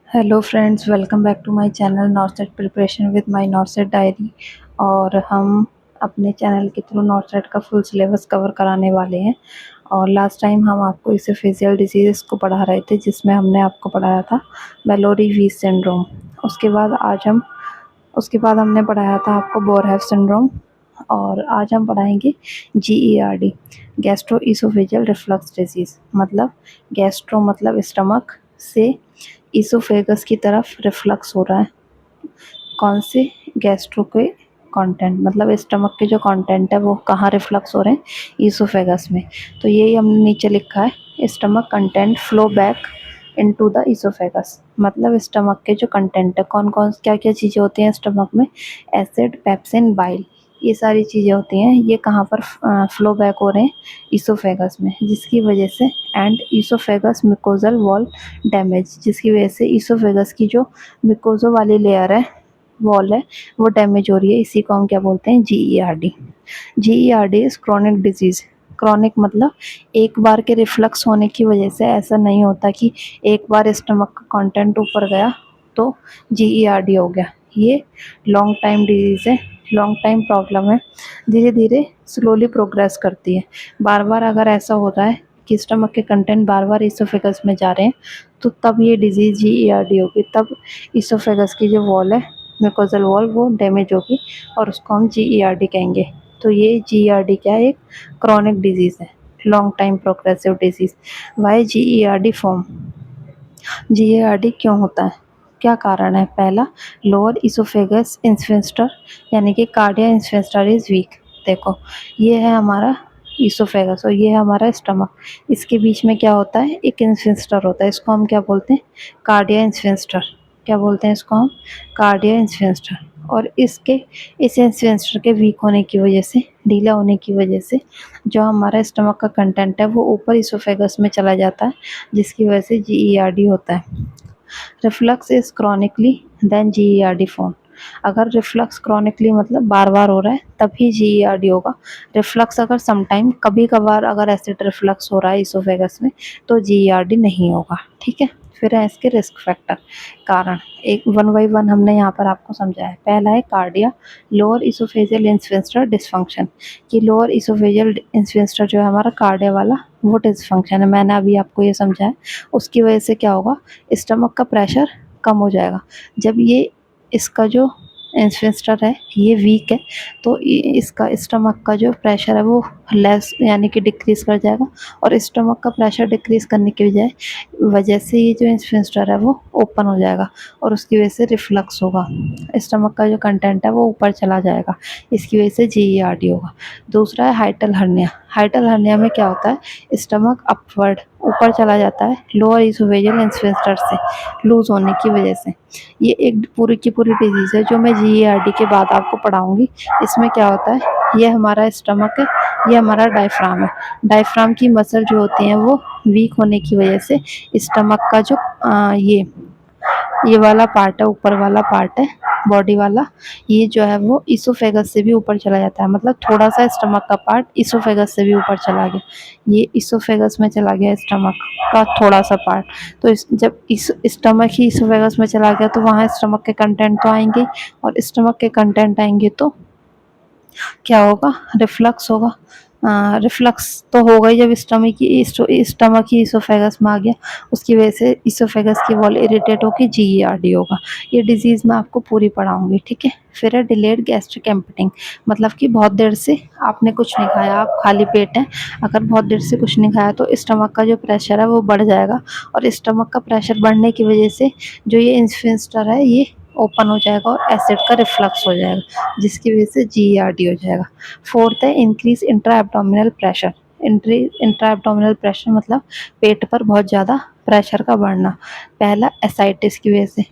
Hello friends, welcome back to my channel NORCET preparation with my NORCET diary. और हम अपने channel के through NORCET का full syllabus cover कराने वाले हैं। और लास्ट टाइम हम आपको इसोफेजियल डिजीज़ को पढ़ा रहे थे, जिसमें हमने आपको पढ़ाया था बेलोरी वीज सिंड्रोम। उसके बाद हमने पढ़ाया था आपको बोरहेफ सिंड्रोम। और आज हम पढ़ाएंगे GERD, gastro oesophageal reflux disease. मतलब गैस्ट्रो मतलब स्टमक से इसोफेगस की तरफ रिफ्लक्स हो रहा है। कौन से? गैस्ट्रो के कंटेंट, मतलब स्टमक के जो कंटेंट है वो कहाँ रिफ्लक्स हो रहे हैं? इसोफेगस में। तो यही हमने नीचे लिखा है, stomach content flow back into the oesophagus. मतलब स्टमक के जो कंटेंट है, कौन कौन क्या क्या चीज़ें होती हैं स्टमक में? एसिड, पेप्सिन, बाइल, ये सारी चीज़ें होती हैं। ये कहाँ पर फ्लो बैक हो रहे हैं? इसोफेगस में, जिसकी वजह से and oesophagus mucosal wall damage, जिसकी वजह से इसोफेगस की जो मिकोजो वाली लेयर है, वॉल है, वो डैमेज हो रही है। इसी को हम क्या बोलते हैं? GERD। GERD is chronic disease. Chronic मतलब एक बार के रिफ्लक्स होने की वजह से ऐसा नहीं होता कि एक बार स्टमक का कंटेंट ऊपर गया तो GERD हो गया। ये लॉन्ग टाइम डिजीज है, लॉन्ग टाइम प्रॉब्लम है, धीरे धीरे स्लोली प्रोग्रेस करती है। बार बार अगर ऐसा होता है कि स्टमक के कंटेंट बार बार इसोफेगस में जा रहे हैं, तो तब ये डिजीज़ GERD होगी। तब इसोफेगस की जो वॉल है, म्यूकोजल वॉल, वो डैमेज होगी और उसको हम GERD कहेंगे। तो ये GERD क्या है? एक क्रॉनिक डिजीज़ है, long time progressive disease. Why GERD form? GERD क्यों होता है? क्या कारण है? पहला, लोअर इसोफेगस इंस्फिंक्टर, यानी कि कार्डिया इंस्फिंक्टर इज वीक। देखो, ये है हमारा इसोफेगस और ये है हमारा स्टमक। इसके बीच में क्या होता है? एक इंस्फिंक्टर होता है। इसको हम क्या बोलते हैं? Cardia sphincter. क्या बोलते हैं इसको हम? Cardia sphincter. और इस इंस्फिंक्टर के वीक होने की वजह से, ढीला होने की वजह से, जो हमारा स्टमक का कंटेंट है वो ऊपर इसोफेगस में चला जाता है, जिसकी वजह से GERD होता है। Reflux is chronically then GERD form. अगर रिफ्लक्स क्रॉनिकली मतलब बार बार हो रहा है तभी GERD होगा। रिफ्लक्स अगर समटाइम, कभी कभार अगर एसिड रिफ्लक्स हो रहा है इसोफेगस में, तो GERD नहीं होगा। ठीक है। फिर है इसके रिस्क फैक्टर, कारण। एक वन बाई वन हमने यहाँ पर आपको समझाया है। पहला है cardia, lower oesophageal sphincter dysfunction. कि लोअर इसोफेजियल इंस्फिंक्टर जो है हमारा कार्डिया वाला, वो डिसफंक्शन है। मैंने अभी आपको ये समझाया। उसकी वजह से क्या होगा? स्टमक का प्रेशर कम हो जाएगा। जब ये इसका जो इंस्फिंक्टर है ये वीक है, तो इसका स्टमक का जो प्रेशर है वो लेस, यानी कि डिक्रीज कर जाएगा। और स्टमक का प्रेशर डिक्रीज करने की वजह से ये जो इंस्फिंक्टर है वो ओपन हो जाएगा और उसकी वजह से रिफ्लक्स होगा। स्टमक का जो कंटेंट है वो ऊपर चला जाएगा, इसकी वजह से GERD होगा। दूसरा है हाइटल हर्निया। हाइटल हर्निया में क्या होता है? स्टमक अपवर्ड, ऊपर चला जाता है लोअर इसोफेजियल इंस्फिंक्टर से लूज होने की वजह से। ये एक पूरी की पूरी डिजीज़ है जो मैं GERD के बाद आपको पढ़ाऊंगी। इसमें क्या होता है? ये हमारा स्टमक है, ये हमारा डायफ्राम है। डायफ्राम की मसल जो होती हैं वो वीक होने की वजह से स्टमक का जो ये वाला पार्ट है, ऊपर वाला पार्ट है बॉडी वाला, ये जो है वो इसोफेगस से भी ऊपर चला जाता है। मतलब थोड़ा सा स्टमक का पार्ट इसोफेगस से भी ऊपर चला गया। ये इसोफेगस में चला गया स्टमक का थोड़ा सा पार्ट। तो जब इस स्टमक ही इसोफेगस में चला गया तो वहाँ स्टमक के कंटेंट तो आएंगे, और स्टमक के कंटेंट आएंगे तो क्या होगा? रिफ्लक्स होगा। रिफ्लक्स तो होगा ही जब स्टमक ही इसोफेगस में आ गया। उसकी वजह से इसोफेगस की वॉल इरिटेट होकर GERD होगा। ये डिजीज़ मैं आपको पूरी पढ़ाऊंगी। ठीक है। फिर है डिलेड गैस्ट्रिक एम्पटिंग। मतलब कि बहुत देर से आपने कुछ नहीं खाया, आप खाली पेट हैं। अगर बहुत देर से कुछ नहीं खाया तो स्टमक का जो प्रेशर है वो बढ़ जाएगा, और स्टमक का प्रेशर बढ़ने की वजह से जो ये इंस्फिंक्टर है ये ओपन हो जाएगा और एसिड का रिफ्लक्स हो जाएगा, जिसकी वजह से GERD हो जाएगा। फोर्थ है increase intra abdominal pressure. Intra abdominal pressure मतलब पेट पर बहुत ज़्यादा प्रेशर का बढ़ना। पहला एसाइटिस की वजह से,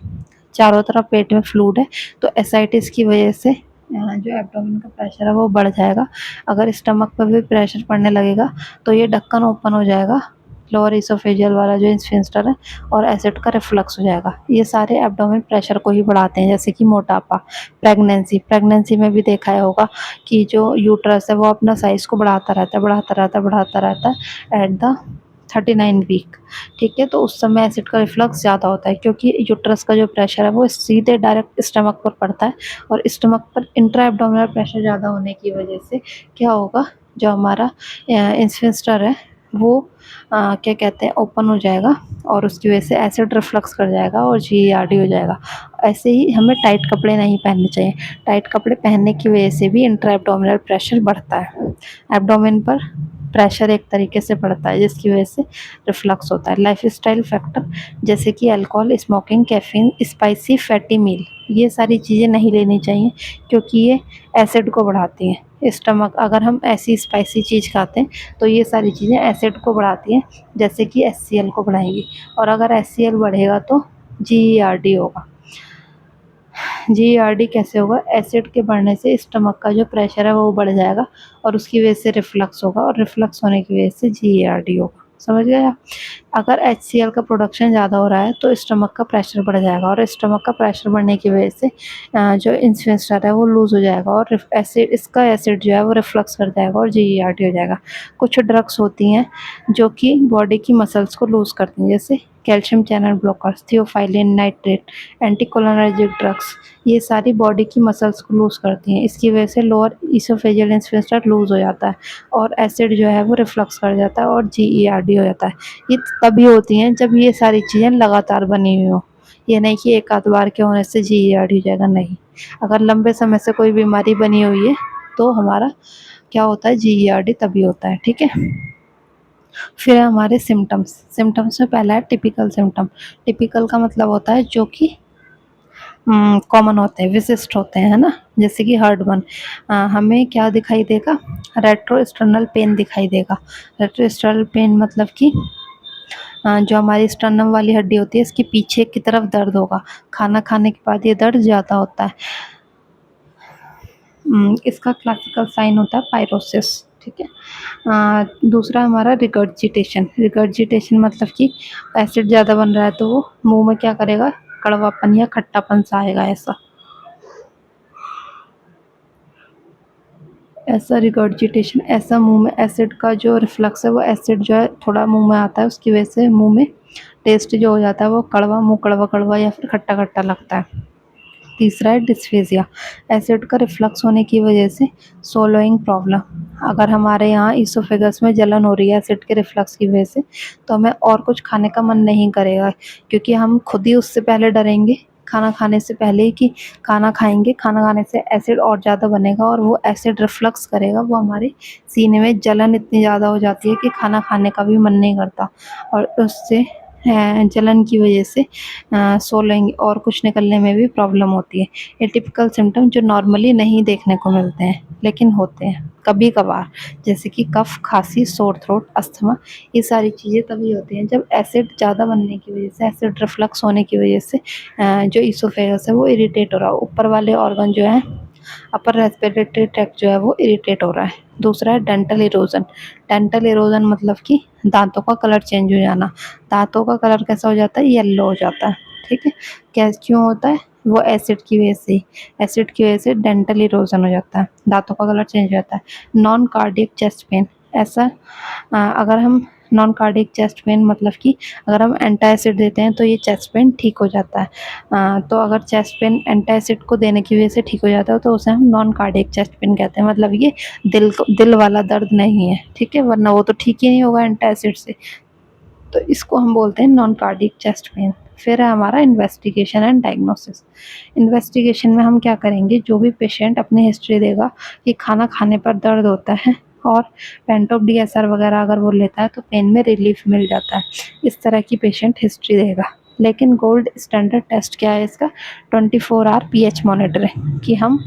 चारों तरफ पेट में फ्लूइड है, तो एसाइटिस की वजह से जो एब्डोमेन का प्रेशर है वो बढ़ जाएगा। अगर स्टमक पर भी प्रेशर पड़ने लगेगा तो ये ढक्कन ओपन हो जाएगा, लोअर इसोफेजियल वाला जो स्फिंक्टर है, और एसिड का रिफ्लक्स हो जाएगा। ये सारे एब्डोमेन प्रेशर को ही बढ़ाते हैं। जैसे कि मोटापा, प्रेगनेंसी में भी देखा होगा कि जो यूट्रस है वो अपना साइज को बढ़ाता रहता है, बढ़ाता रहता है, बढ़ाता रहता है एट द 39 वीक, ठीक है। तो उस समय एसिड का रिफ्लक्स ज़्यादा होता है क्योंकि यूट्रस का जो प्रेशर है वो सीधे डायरेक्ट स्टमक पर पड़ता है और स्टमक पर इंट्रा एब्डोमिनल प्रेशर ज़्यादा होने की वजह से क्या होगा, जो हमारा इंस्फिंक्टर है वो क्या कहते हैं ओपन हो जाएगा और उसकी वजह से एसिड रिफ्लक्स कर जाएगा और जीईआरडी हो जाएगा। ऐसे ही हमें टाइट कपड़े नहीं पहनने चाहिए। टाइट कपड़े पहनने की वजह से भी इंट्रा एब्डोमिनल प्रेशर बढ़ता है। एब्डोमेन पर प्रेशर एक तरीके से बढ़ता है जिसकी वजह से रिफ्लक्स होता है। लाइफस्टाइल फैक्टर जैसे कि alcohol, smoking, caffeine, spicy, fatty meal, ये सारी चीज़ें नहीं लेनी चाहिए क्योंकि ये एसिड को बढ़ाती हैं। स्टमक अगर हम ऐसी स्पाइसी चीज़ खाते हैं तो ये सारी चीज़ें एसिड को बढ़ाती हैं, जैसे कि एचसीएल को बढ़ाएंगी और अगर एचसीएल बढ़ेगा तो जीईआरडी होगा। जीईआरडी कैसे होगा, एसिड के बढ़ने से स्टमक का जो प्रेशर है वो बढ़ जाएगा और उसकी वजह से रिफ्लक्स होगा और रिफ्लक्स होने की वजह से जीईआरडी होगा। समझ गए आप? अगर एचसीएल का प्रोडक्शन ज़्यादा हो रहा है तो स्टमक का प्रेशर बढ़ जाएगा और स्टमक का प्रेशर बढ़ने की वजह से जो इंस्फिंक्टर है वो लूज़ हो जाएगा और एसिड इसका एसिड जो है वो रिफ्लक्स कर जाएगा और जीईआरडी हो जाएगा। कुछ ड्रग्स होती हैं जो कि बॉडी की मसल्स को लूज़ करती हैं, जैसे calcium channel blockers, theophylline, nitrate, anticholinergic drugs, ये सारी बॉडी की मसल्स को लूज़ करती हैं। इसकी वजह से लोअर इसोफेजियल इंस्फिंक्टर लूज़ हो जाता है और एसिड जो है वो रिफ्लक्स कर जाता है और जीईआरडी हो जाता है। ये तभी होती हैं जब ये सारी चीज़ें लगातार बनी हुई हों। ये नहीं कि एक आध बार के होने से जीईआरडी हो जाएगा, नहीं। अगर लंबे समय से कोई बीमारी बनी हुई है तो हमारा क्या होता है, जीईआरडी तभी होता है, ठीक है। फिर है हमारे सिम्टम्स। सिम्टम्स में पहला है टिपिकल सिम्टम। टिपिकल का मतलब होता है जो कि कॉमन होते हैं, विशिष्ट होते हैं, है ना। जैसे कि हर्ट बर्न, हमें क्या दिखाई देगा, रेट्रोस्टर्नल पेन दिखाई देगा। रेट्रोस्टर्नल पेन मतलब कि जो हमारी स्टर्नम वाली हड्डी होती है इसके पीछे की तरफ दर्द होगा। खाना खाने के बाद ये दर्द ज़्यादा होता है। इसका क्लासिकल साइन होता है पायरोसिस, ठीक है। दूसरा हमारा रिगर्जिटेशन। रिगर्जिटेशन मतलब कि एसिड ज़्यादा बन रहा है तो वो मुंह में क्या करेगा, कड़वापन या खट्टापन सा आएगा, ऐसा ऐसा रिगर्जिटेशन, ऐसा मुंह में एसिड का जो रिफ्लक्स है वो एसिड जो है थोड़ा मुंह में आता है, उसकी वजह से मुंह में टेस्ट जो हो जाता है वो कड़वा, मुंह कड़वा कड़वा या फिर खट्टा खट्टा लगता है। तीसरा है डिस्फेजिया। एसिड का रिफ्लक्स होने की वजह से सोलोइंग प्रॉब्लम। अगर हमारे यहाँ ईसोफेगस में जलन हो रही है एसिड के रिफ्लक्स की वजह से तो हमें और कुछ खाने का मन नहीं करेगा क्योंकि हम खुद ही उससे पहले डरेंगे खाना खाने से पहले ही कि खाना खाएंगे, खाना खाने से एसिड और ज़्यादा बनेगा और वो एसिड रिफ्लक्स करेगा, वो हमारे सीने में जलन इतनी ज़्यादा हो जाती है कि खाना खाने का भी मन नहीं करता और उससे जलन की वजह से सोलेंगे और कुछ निकलने में भी प्रॉब्लम होती है। ये टिपिकल सिम्टम जो नॉर्मली नहीं देखने को मिलते हैं लेकिन होते हैं कभी कभार, जैसे कि कफ, खांसी, सोर थ्रोट, अस्थमा, ये सारी चीज़ें तभी होती हैं जब एसिड ज़्यादा बनने की वजह से, एसिड रिफ्लक्स होने की वजह से जो ईसोफेगस है वो इरिटेट हो रहा है, ऊपर वाले ऑर्गन जो है अपर रेस्पिरेटरी ट्रैक्ट जो है वो इरिटेट हो रहा है। दूसरा है डेंटल इरोजन। डेंटल इरोजन मतलब कि दांतों का कलर चेंज हो जाना। दांतों का कलर कैसा हो जाता है, येलो हो जाता है, ठीक है। क्या क्यों होता है, वो एसिड की वजह से, एसिड की वजह से डेंटल इरोजन हो जाता है, दांतों का कलर चेंज हो जाता है। नॉन कार्डियक चेस्ट पेन, ऐसा अगर हम नॉन कार्डियक चेस्ट पेन मतलब कि अगर हम एंटासिड देते हैं तो ये चेस्ट पेन ठीक हो जाता है। तो अगर चेस्ट पेन एंटासिड को देने की वजह से ठीक हो जाता है तो उसे हम नॉन कार्डियक चेस्ट पेन कहते हैं, मतलब ये दिल वाला दर्द नहीं है, ठीक है, वरना वो तो ठीक ही नहीं होगा एंटासिड से। तो इसको हम बोलते हैं नॉन कार्डियक चेस्ट पेन। फिर है हमारा इन्वेस्टिगेशन एंड डायग्नोसिस। इन्वेस्टिगेशन में हम क्या करेंगे, जो भी पेशेंट अपनी हिस्ट्री देगा कि खाना खाने पर दर्द होता है और पेंटोप डीएसआर वगैरह अगर वो लेता है तो पेन में रिलीफ मिल जाता है, इस तरह की पेशेंट हिस्ट्री देगा। लेकिन गोल्ड स्टैंडर्ड टेस्ट क्या है इसका, 24 आवर पीएच मॉनिटरिंग, कि हम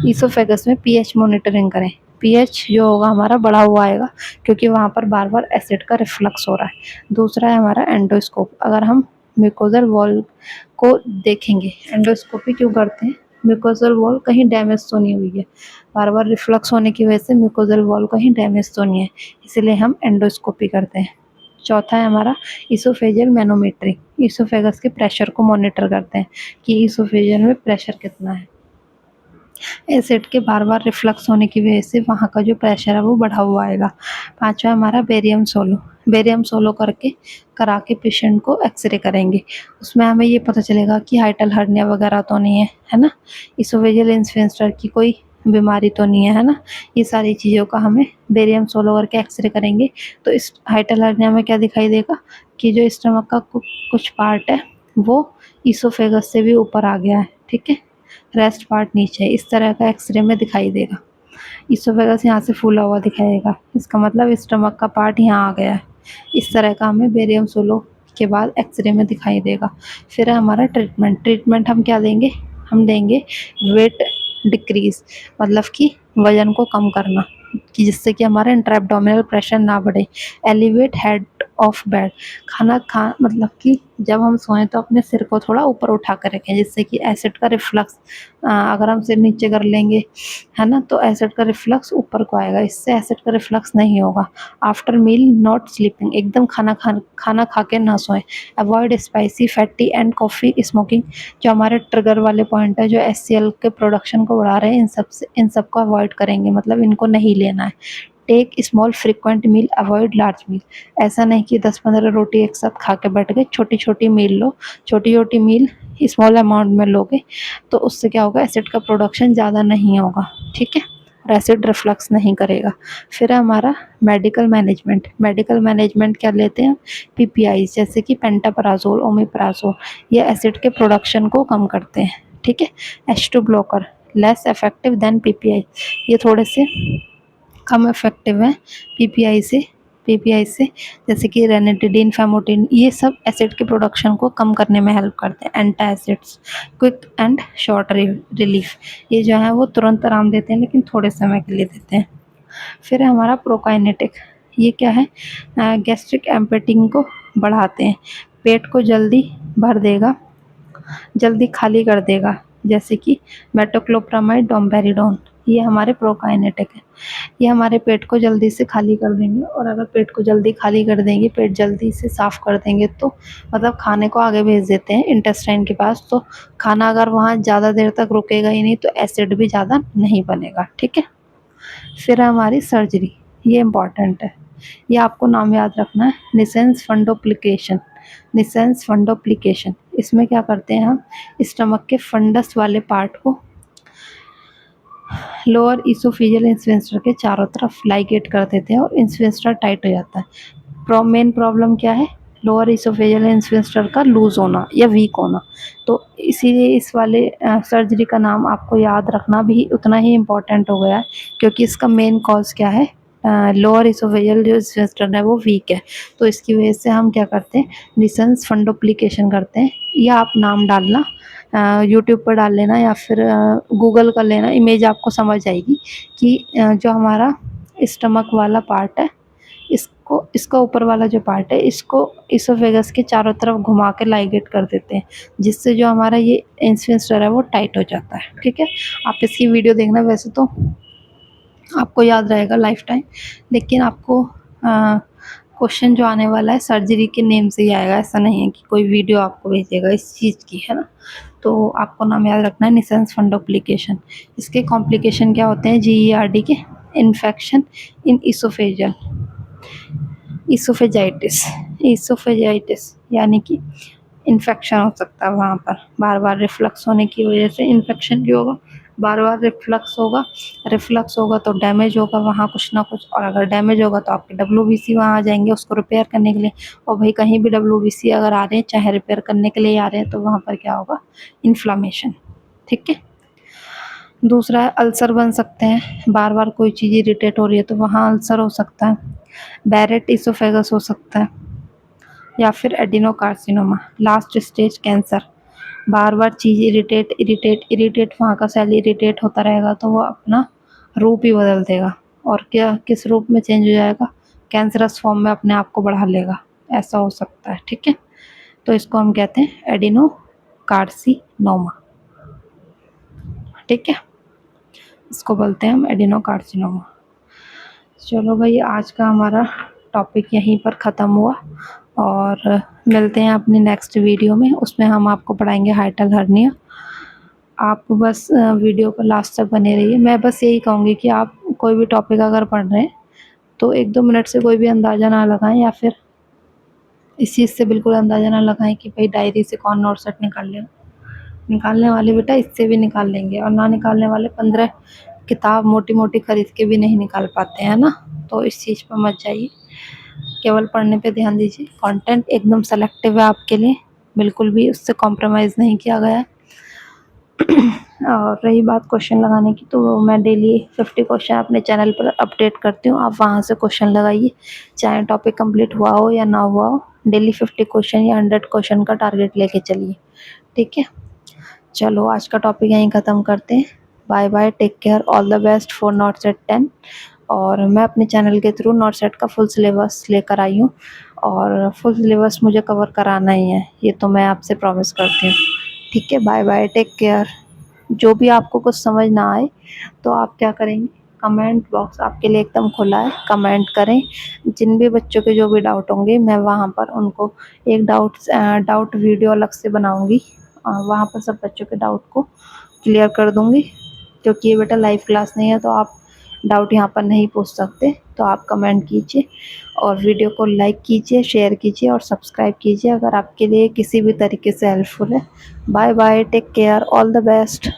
ईसोफेगस में पीएच मॉनिटरिंग करें। पीएच जो होगा हमारा बढ़ा हुआ आएगा क्योंकि वहाँ पर बार बार एसिड का रिफ्लक्स हो रहा है। दूसरा है हमारा एंडोस्कोप। अगर हम म्यूकोजल वॉल को देखेंगे, एंडोस्कोपी क्यों करते हैं, म्यूकोजल वॉल कहीं डैमेज तो नहीं हुई है, बार बार रिफ्लक्स होने की वजह से म्यूकोजल वॉल कहीं डैमेज तो नहीं है, इसलिए हम एंडोस्कोपी करते हैं। चौथा है हमारा ईसोफेजियल मैनोमेट्री। ईसोफेगस के प्रेशर को मॉनिटर करते हैं कि ईसोफेजियल में प्रेशर कितना है। एसिड के बार बार रिफ्लक्स होने की वजह से वहाँ का जो प्रेशर है वो बढ़ा हुआ आएगा। पांचवा हमारा बेरियम सोलो। बेरियम सोलो करके करा के पेशेंट को एक्सरे करेंगे। उसमें हमें ये पता चलेगा कि हाइटल हर्निया वगैरह तो नहीं है ना? इसोफेजियल इन्फेस्टर की कोई बीमारी तो नहीं है ना? ये सारी चीज़ों का हमें बेरियम सोलो करके एक्सरे करेंगे तो इस हाइटल हर्निया में क्या दिखाई देगा कि जो स्टमक का कुछ पार्ट है वो इसोफेगस से भी ऊपर आ गया है, ठीक है? रेस्ट पार्ट नीचे है, इस तरह का एक्सरे में दिखाई देगा। इसोफेगस यहाँ से फूला हुआ दिखाएगा, इसका मतलब स्टमक का पार्ट यहाँ आ गया है। इस तरह का हमें बेरियम सोलो के बाद एक्सरे में दिखाई देगा। फिर है हमारा ट्रीटमेंट हम क्या देंगे? हम देंगे वेट डिक्रीज, मतलब कि वजन को कम करना, कि जिससे कि हमारा इंट्रा एब्डोमिनल प्रेशर ना बढ़े। एलिवेट हेड ऑफ बेड, खाना खा मतलब कि जब हम सोएं तो अपने सिर को थोड़ा ऊपर उठा कर रखें, जिससे कि एसिड का रिफ्लक्स, अगर हम सिर नीचे कर लेंगे है ना तो एसिड का रिफ्लक्स ऊपर को आएगा, इससे एसिड का रिफ्लक्स नहीं होगा। आफ्टर मील नॉट स्लीपिंग, एकदम खाना खा के ना सोएं। Avoid spicy fatty and coffee smoking, जो हमारे ट्रिगर वाले पॉइंट है जो HCl के प्रोडक्शन को बढ़ा रहे हैं, इन सब को अवॉइड करेंगे, मतलब इनको नहीं लेना है। टेक स्मॉल फ्रिक्वेंट मील, अवॉइड लार्ज मील, ऐसा नहीं कि 10-15 रोटी एक साथ खा के बैठ गए, छोटी छोटी मील लो। छोटी छोटी मील स्मॉल अमाउंट में लोगे तो उससे क्या होगा, एसिड का प्रोडक्शन ज़्यादा नहीं होगा, ठीक है, और एसिड रिफ्लक्स नहीं करेगा। फिर है हमारा मेडिकल मैनेजमेंट क्या लेते हैं? PPI जैसे कि पेंटापराजोल, ओमेपराजोल, ये एसिड के प्रोडक्शन को कम करते हैं, ठीक है। H2 blocker less effective then PPI, ये थोड़े से कम इफेक्टिव है पीपीआई से जैसे कि रेनिटिडीन, फेमोटिन, ये सब एसिड के प्रोडक्शन को कम करने में हेल्प करते हैं। Antacids quick and short relief, ये जो है वो तुरंत आराम देते हैं लेकिन थोड़े समय के लिए देते हैं। फिर है हमारा प्रोकाइनेटिक, ये क्या है? गैस्ट्रिक एम्पेटिंग को बढ़ाते हैं, पेट को जल्दी भर देगा, जल्दी खाली कर देगा, जैसे कि मेटोक्लोप्रामाइड, डोम्पेरिडोन, ये हमारे प्रोकाइनेटिक है। ये हमारे पेट को जल्दी से खाली कर देंगे, और अगर पेट को जल्दी खाली कर देंगे, पेट जल्दी से साफ़ कर देंगे तो मतलब खाने को आगे भेज देते हैं इंटेस्टाइन के पास, तो खाना अगर वहाँ ज़्यादा देर तक रुकेगा ही नहीं तो एसिड भी ज़्यादा नहीं बनेगा, ठीक है। फिर है हमारी सर्जरी, ये इम्पॉर्टेंट है, ये आपको नाम याद रखना है, निसेंस फंडोप्लिकेशन। इसमें क्या करते हैं हम? स्टमक के फंडस वाले पार्ट को लोअर इसोफेजियल इन्फ्लुएंसर के चारों तरफ लाइगेट कर देते हैं और इन्फ्लुएंसर टाइट हो जाता है। मेन प्रॉब्लम क्या है? लोअर इसोफेजियल इन्फ्लुएंसर का लूज होना या वीक होना, तो इसीलिए इस वाले सर्जरी का नाम आपको याद रखना भी उतना ही इम्पोर्टेंट हो गया है, क्योंकि इसका मेन कॉज क्या है? लोअर इसोफेजियल जो इन्फ्लुएंसर है वो वीक है, तो इसकी वजह से हम क्या करते हैं? निसेंस फंडोप्लिकेशन करते हैं। या आप नाम डालना, यूट्यूब पर डाल लेना या फिर गूगल कर लेना, इमेज आपको समझ आएगी कि जो हमारा स्टमक वाला पार्ट है, इसका ऊपर वाला जो पार्ट है इसको इसोफेगस के चारों तरफ घुमा के लाइगेट कर देते हैं, जिससे जो हमारा ये इन्फ्लुएंसर है वो टाइट हो जाता है, ठीक है। आप इसकी वीडियो देखना, वैसे तो आपको याद रहेगा लाइफ टाइम, लेकिन आपको क्वेश्चन जो आने वाला है सर्जरी के नेम से ही आएगा, ऐसा नहीं है कि कोई वीडियो आपको भेजेगा इस चीज़ की, है ना। तो आपको नाम याद रखना है, निसेंस फंडोप्लिकेशन। इसके कॉम्प्लिकेशन क्या होते हैं? GERD के, इन्फेक्शन इन इसोफेजाइटिस यानी कि इन्फेक्शन हो सकता है वहाँ पर, बार बार रिफ्लक्स होने की वजह से इन्फेक्शन भी होगा, बार बार रिफ्लक्स होगा तो डैमेज होगा वहाँ कुछ ना कुछ, और अगर डैमेज होगा तो आपके WBC वहाँ आ जाएंगे उसको रिपेयर करने के लिए। और भाई कहीं भी WBC अगर आ रहे हैं, चाहे रिपेयर करने के लिए आ रहे हैं, तो वहाँ पर क्या होगा? इन्फ्लामेशन, ठीक है। दूसरा है अल्सर बन सकते हैं, बार बार कोई चीज़ इरिटेट हो रही है तो वहाँ अल्सर हो सकता है। बैरेट इसोफेगस हो सकता है, या फिर एडिनोकार्सिनोमा, लास्ट स्टेज कैंसर। बार बार चीज़ इरिटेट वहाँ का सेल इरिटेट होता रहेगा तो वो अपना रूप ही बदल देगा, और क्या किस रूप में चेंज हो जाएगा? कैंसरस फॉर्म में अपने आप को बढ़ा लेगा, ऐसा हो सकता है, ठीक है। तो इसको हम कहते हैं एडिनोकार्सिनोमा, ठीक है, इसको बोलते हैं हम एडिनोकार्सिनोमा। चलो भाई, आज का हमारा टॉपिक यहीं पर ख़त्म हुआ, और मिलते हैं अपनी नेक्स्ट वीडियो में, उसमें हम आपको पढ़ाएंगे हाइटल हर्निया। आप बस वीडियो को लास्ट तक बने रहिए। मैं बस यही कहूँगी कि आप कोई भी टॉपिक अगर पढ़ रहे हैं तो 1-2 मिनट से कोई भी अंदाज़ा ना लगाएँ या फिर इस चीज़ से बिल्कुल अंदाज़ा ना लगाएँ कि भई डायरी से कौन नोट सेट निकाल लेगा। निकालने वाले बेटा इससे भी निकाल लेंगे और ना निकालने वाले 15 किताब मोटी-मोटी खरीद के भी नहीं निकाल पाते हैं ना। तो इस चीज़ पे मत जाइए, केवल पढ़ने पे ध्यान दीजिए। कंटेंट एकदम सेलेक्टिव है आपके लिए, बिल्कुल भी उससे कॉम्प्रोमाइज़ नहीं किया गया है। और रही बात क्वेश्चन लगाने की, तो मैं डेली 50 क्वेश्चन अपने चैनल पर अपडेट करती हूँ, आप वहाँ से क्वेश्चन लगाइए, चाहे टॉपिक कंप्लीट हुआ हो या ना हुआ हो। डेली 50 क्वेश्चन या 100 क्वेश्चन का टारगेट लेके चलिए, ठीक है। चलो आज का टॉपिक यहीं ख़त्म करते हैं। Bye bye, take care, all the best for NORCET 10। और मैं अपने चैनल के थ्रू नॉट सेट का फुल सिलेबस लेकर आई हूँ और फुल सिलेबस मुझे कवर कराना ही है, ये तो मैं आपसे प्रॉमिस करती हूँ, ठीक है। Bye bye, take care. जो भी आपको कुछ समझ ना आए तो आप क्या करेंगे, कमेंट बॉक्स आपके लिए एकदम खुला है, कमेंट करें। जिन भी बच्चों के जो भी डाउट होंगे मैं वहाँ पर उनको एक डाउट वीडियो अलग से बनाऊँगी, वहाँ पर सब बच्चों के डाउट को क्लियर कर दूँगी। क्योंकि ये बेटा लाइव क्लास नहीं है तो आप डाउट यहाँ पर नहीं पूछ सकते, तो आप कमेंट कीजिए और वीडियो को लाइक कीजिए, शेयर कीजिए और सब्सक्राइब कीजिए अगर आपके लिए किसी भी तरीके से हेल्पफुल है। Bye bye, take care, all the best.